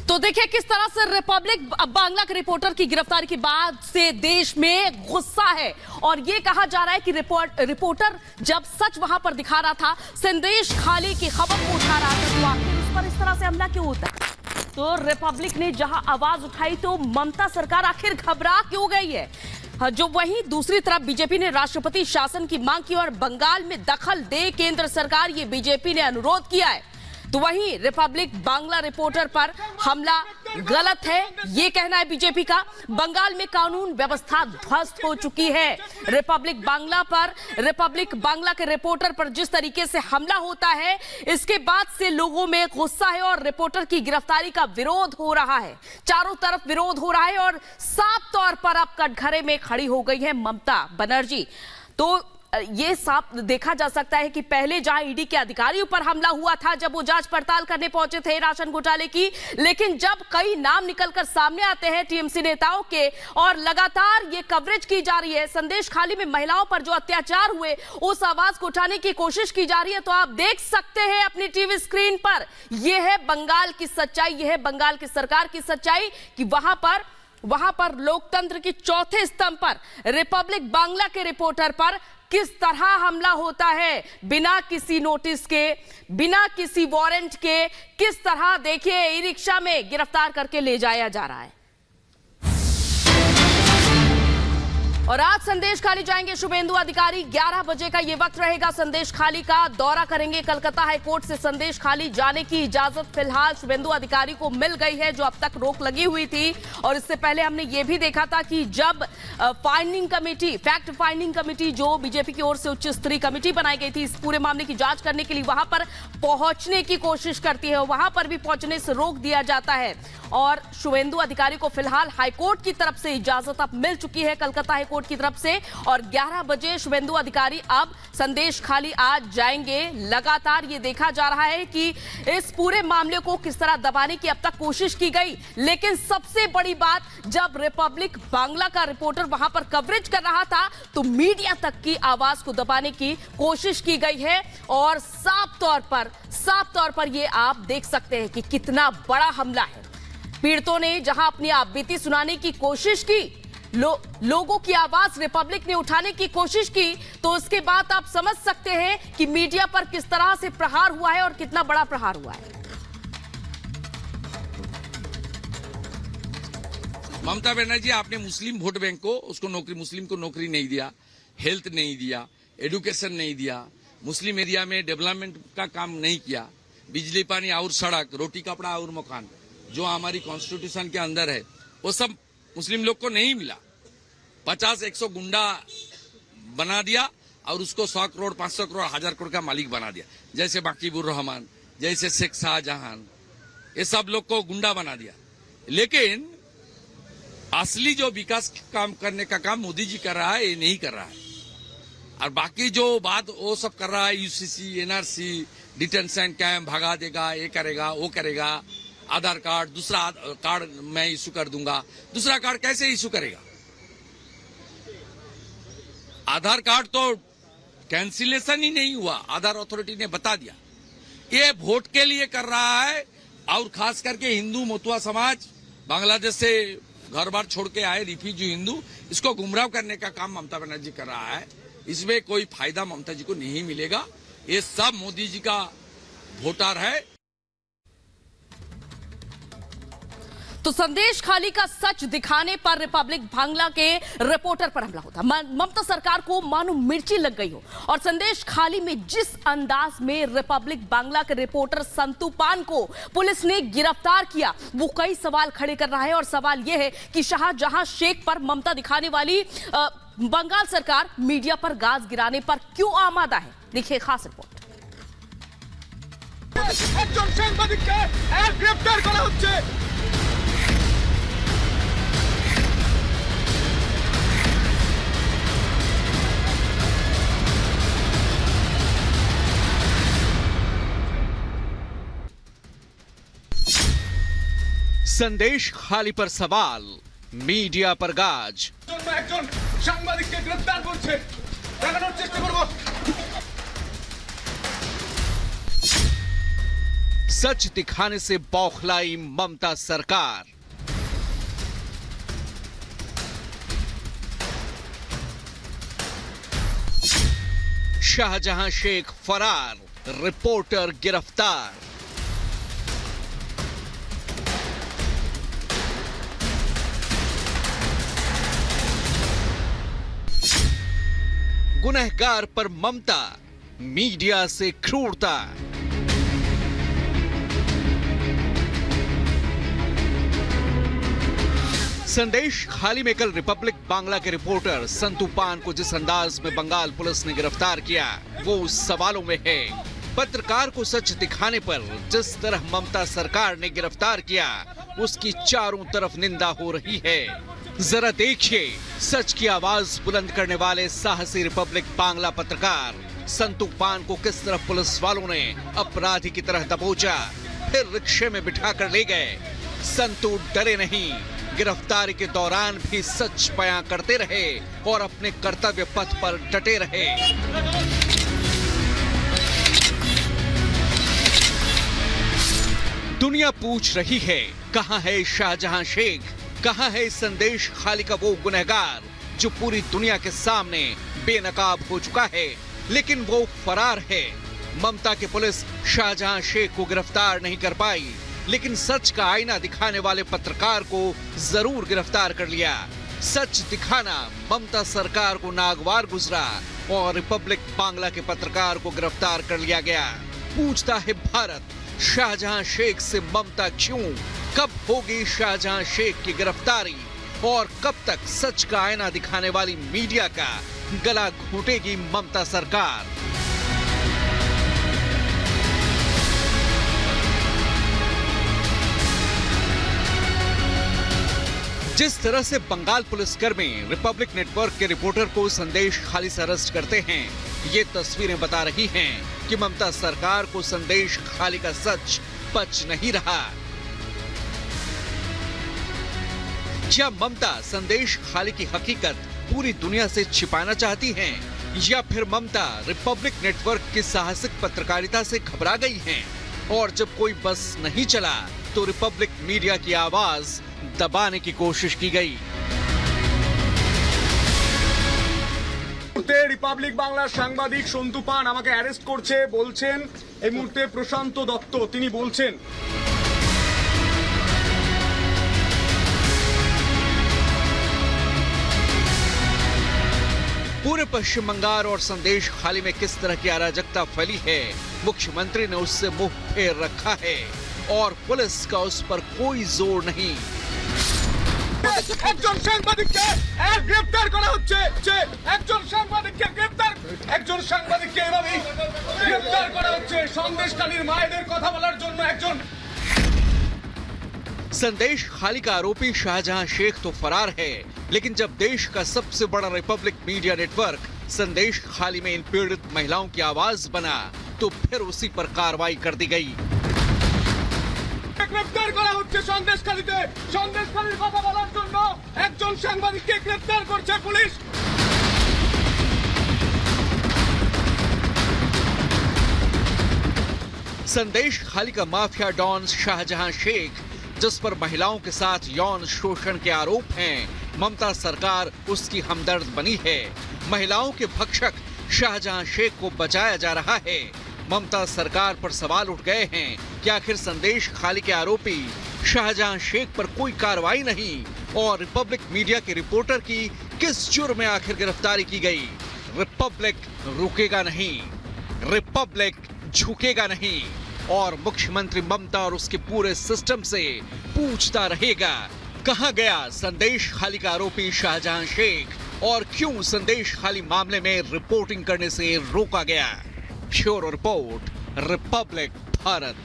तो देखिए किस तरह से रिपब्लिक बांग्ला के रिपोर्टर की गिरफ्तारी के बाद से देश में गुस्सा है और ये कहा जा रहा है कि रिपोर्टर जब सच वहां पर दिखा रहा था, संदेश खाली की खबर को उठा रहा था, तो आखिर उस पर इस तरह से हमला क्यों होता है? तो रिपब्लिक ने जहां आवाज उठाई तो ममता सरकार आखिर घबरा क्यों गई है? जो वहीं दूसरी तरफ बीजेपी ने राष्ट्रपति शासन की मांग की और बंगाल में दखल दे केंद्र सरकार, ये बीजेपी ने अनुरोध किया है। तो वहीं रिपब्लिक बांग्ला रिपोर्टर पर हमला गलत है, ये कहना है बीजेपी का। बंगाल में कानून व्यवस्था ध्वस्त हो चुकी है। रिपब्लिक बांग्ला के रिपोर्टर पर जिस तरीके से हमला होता है, इसके बाद से लोगों में गुस्सा है और रिपोर्टर की गिरफ्तारी का विरोध हो रहा है। चारों तरफ विरोध हो रहा है और साफ तौर पर अब कटघरे में खड़ी हो गई है ममता बनर्जी। तो ये साफ देखा जा सकता है कि पहले जहां ईडी के अधिकारियों पर हमला हुआ था, जब वो जांच पड़ताल करने पहुंचे थे राशन घोटाले की, लेकिन जब कई नाम निकलकर सामने आते हैं टीएमसी नेताओं के और लगातार ये कवरेज की जा रही है, संदेश खाली में महिलाओं पर जो अत्याचार हुए उस आवाज को उठाने की कोशिश की जा रही है, तो आप देख सकते हैं अपनी टीवी स्क्रीन पर, यह है बंगाल की सच्चाई, यह है बंगाल की सरकार की सच्चाई कि वहां पर लोकतंत्र की चौथे स्तंभ पर रिपब्लिक बांग्ला के रिपोर्टर पर किस तरह हमला होता है, बिना किसी नोटिस के, बिना किसी वारंट के, किस तरह देखिए ई रिक्शा में गिरफ्तार करके ले जाया जा रहा है। और आज संदेश खाली जाएंगे शुभेंदु अधिकारी, 11 बजे का ये वक्त रहेगा। संदेश खाली का दौरा करेंगे। कलकत्ता हाईकोर्ट से संदेश खाली जाने की इजाजत फिलहाल शुभेंदु अधिकारी को मिल गई है, जो अब तक रोक लगी हुई थी। और इससे पहले हमने ये भी देखा था कि जब फैक्ट फाइंडिंग कमेटी जो बीजेपी की ओर से उच्च स्तरीय कमेटी बनाई गई थी इस पूरे मामले की जांच करने के लिए, वहां पर पहुंचने की कोशिश करती है, वहां पर भी पहुंचने से रोक दिया जाता है। और शुभेंदु अधिकारी को फिलहाल हाईकोर्ट की तरफ से इजाजत अब मिल चुकी है, कलकत्ता हाईकोर्ट की तरफ से। और 11 बजे शुभेंदु अधिकारी अब संदेश खाली आज जाएंगे। लगातार ये देखा जा रहा है कि इस पूरे मामले को किस तरह दबाने की अब तक कोशिश की गई, लेकिन सबसे बड़ी बात, जब रिपब्लिक बांग्ला का रिपोर्टर वहां पर कवरेज कर रहा था तो मीडिया तक की आवाज को दबाने की कोशिश की गई है। और साफ तौर पर ये आप देख सकते हैं कि कितना बड़ा हमला है। पीड़ितों ने जहां अपनी आपबीती सुनाने की कोशिश की, लोगों की आवाज रिपब्लिक ने उठाने की कोशिश की, तो उसके बाद आप समझ सकते हैं कि मीडिया पर किस तरह से प्रहार हुआ है और कितना बड़ा प्रहार हुआ है। ममता बनर्जी, आपने मुस्लिम वोट बैंक को मुस्लिम को नौकरी नहीं दिया, हेल्थ नहीं दिया, एजुकेशन नहीं दिया, मुस्लिम एरिया में डेवलपमेंट का काम नहीं किया, बिजली पानी और सड़क, रोटी कपड़ा और मकान जो हमारी कॉन्स्टिट्यूशन के अंदर है वो सब मुस्लिम लोग को नहीं मिला। 50-100 गुंडा बना दिया और उसको 100 करोड़ 500 करोड़ 1000 करोड़ का मालिक बना दिया, जैसे बाकीबुर रहमान, जैसे शेख शाहजहां, ये सब लोग को गुंडा बना दिया। लेकिन असली जो विकास काम करने का काम मोदी जी कर रहा है, ये नहीं कर रहा है। और बाकी जो बात वो सब कर रहा है, यूसीसी, एनआरसी, डिटेंशन कैंप भगा देगा, ये करेगा, वो करेगा, आधार कार्ड, दूसरा कार्ड मैं इशू कर दूंगा। दूसरा कार्ड कैसे इशू करेगा? आधार कार्ड तो कैंसिलेशन ही नहीं हुआ, आधार अथॉरिटी ने बता दिया। ये वोट के लिए कर रहा है। और खास करके हिंदू मोतुआ समाज, बांग्लादेश से घर बार छोड़ के आए रिफ्यूजी हिंदू, इसको गुमराह करने का काम ममता बनर्जी कर रहा है। इसमें कोई फायदा ममता जी को नहीं मिलेगा। ये सब मोदी जी का वोटर है। तो संदेश खाली का सच दिखाने पर रिपब्लिक बांग्ला के रिपोर्टर पर हमला होता, ममता सरकार को मानो मिर्ची लग गई हो। और संदेश खाली में जिस अंदाज में रिपब्लिक बांग्ला के रिपोर्टर संतू पान को पुलिस ने गिरफ्तार किया, वो कई सवाल खड़े कर रहा है। और सवाल यह है कि शाहजहां शेख पर ममता दिखाने वाली बंगाल सरकार मीडिया पर गाज गिराने पर क्यों आमादा है? देखिए खास रिपोर्ट। संदेश खाली पर सवाल, मीडिया पर गाज। সাংবাদিককে গ্রেফতার করছে, দেখানোর চেষ্টা করব। सच दिखाने से बौखलाई ममता सरकार। शाहजहां शेख फरार, रिपोर्टर गिरफ्तार। गुनहगार पर ममता, मीडिया से क्रूरता। संदेश खाली में कल रिपब्लिक बांग्ला के रिपोर्टर संतू पान को जिस अंदाज में बंगाल पुलिस ने गिरफ्तार किया वो सवालों में है। पत्रकार को सच दिखाने पर जिस तरह ममता सरकार ने गिरफ्तार किया उसकी चारों तरफ निंदा हो रही है। जरा देखिए सच की आवाज बुलंद करने वाले साहसी रिपब्लिक बांग्ला पत्रकार संतू पान को किस तरह पुलिस वालों ने अपराधी की तरह दबोचा, फिर रिक्शे में बिठाकर ले गए। संतू डरे नहीं, गिरफ्तारी के दौरान भी सच बयां करते रहे और अपने कर्तव्य पथ पर डटे रहे। दुनिया पूछ रही है कहां है शाहजहां शेख, कहां है संदेश खाली का वो गुनहगार जो पूरी दुनिया के सामने बेनकाब हो चुका है, लेकिन वो फरार है। ममता की पुलिस शाहजहां शेख को गिरफ्तार नहीं कर पाई, लेकिन सच का आईना दिखाने वाले पत्रकार को जरूर गिरफ्तार कर लिया। सच दिखाना ममता सरकार को नागवार गुजरा और रिपब्लिक बांग्ला के पत्रकार को गिरफ्तार कर लिया गया। पूछता है भारत, शाहजहां शेख से ममता क्यों? कब होगी शाहजहां शेख की गिरफ्तारी और कब तक सच का आईना दिखाने वाली मीडिया का गला घोटेगी ममता सरकार? जिस तरह से बंगाल पुलिसकर्मी रिपब्लिक नेटवर्क के रिपोर्टर को संदेश खाली से अरेस्ट करते हैं, ये तस्वीरें बता रही हैं कि ममता सरकार को संदेश खाली का सच पच नहीं रहा। क्या ममता संदेश खाली की हकीकत पूरी दुनिया से छिपाना चाहती हैं, या फिर ममता रिपब्लिक नेटवर्क की साहसिक पत्रकारिता से घबरा गई हैं और जब कोई बस नहीं चला तो रिपब्लिक मीडिया की आवाज दबाने की कोशिश की गई? রিপাবলিক বাংলার সাংবাদিক সন্তু পান আমাকে অ্যারেস্ট করছে, বলছেন এই মুহূর্তে প্রশান্ত দত্ত তিনি বলছেন पूरे पश्चिम बंगाल और संदेश खाली में किस तरह की अराजकता फैली है, मुख्यमंत्री ने उससे मुंह फेर रखा है और पुलिस का उस पर कोई जोर नहीं। একজন সাংবাদিককে গ্রেফতার করা হচ্ছে, একজন সাংবাদিককে এভাবেই গ্রেফতার করা হচ্ছে সন্দেশখালীর মায়েদের কথা বলার জন্য। একজন संदेश खाली का आरोपी शाहजहां शेख तो फरार है, लेकिन जब देश का सबसे बड़ा रिपब्लिक मीडिया नेटवर्क संदेश खाली में इन पीड़ित महिलाओं की आवाज बना तो फिर उसी पर कार्रवाई कर दी गई। গ্রেফতার করা হচ্ছে সন্দেশখালীতে, সন্দেশখালীর কথা বলার জন্য একজন সাংবাদিককে গ্রেফতার করছে পুলিশ। संदेश खाली का माफिया डॉन शाहजहां शेख, जिस पर महिलाओं के साथ यौन शोषण के आरोप हैं, ममता सरकार उसकी हमदर्द बनी है। महिलाओं के भक्षक शाहजहां शेख को बचाया जा रहा है। ममता सरकार पर सवाल उठ गए हैं कि आखिर संदेश खाली के आरोपी शाहजहां शेख पर कोई कार्रवाई नहीं और रिपब्लिक मीडिया के रिपोर्टर की किस जुर्म में आखिर गिरफ्तारी की गई। रिपब्लिक रुकेगा नहीं, रिपब्लिक झुकेगा नहीं और मुख्यमंत्री ममता और उसके पूरे सिस्टम से पूछता रहेगा कहां गया संदेश खाली का आरोपी शाहजहां शेख और क्यों संदेश खाली मामले में रिपोर्टिंग करने से रोका गया। Bureau report, Republic Bharat.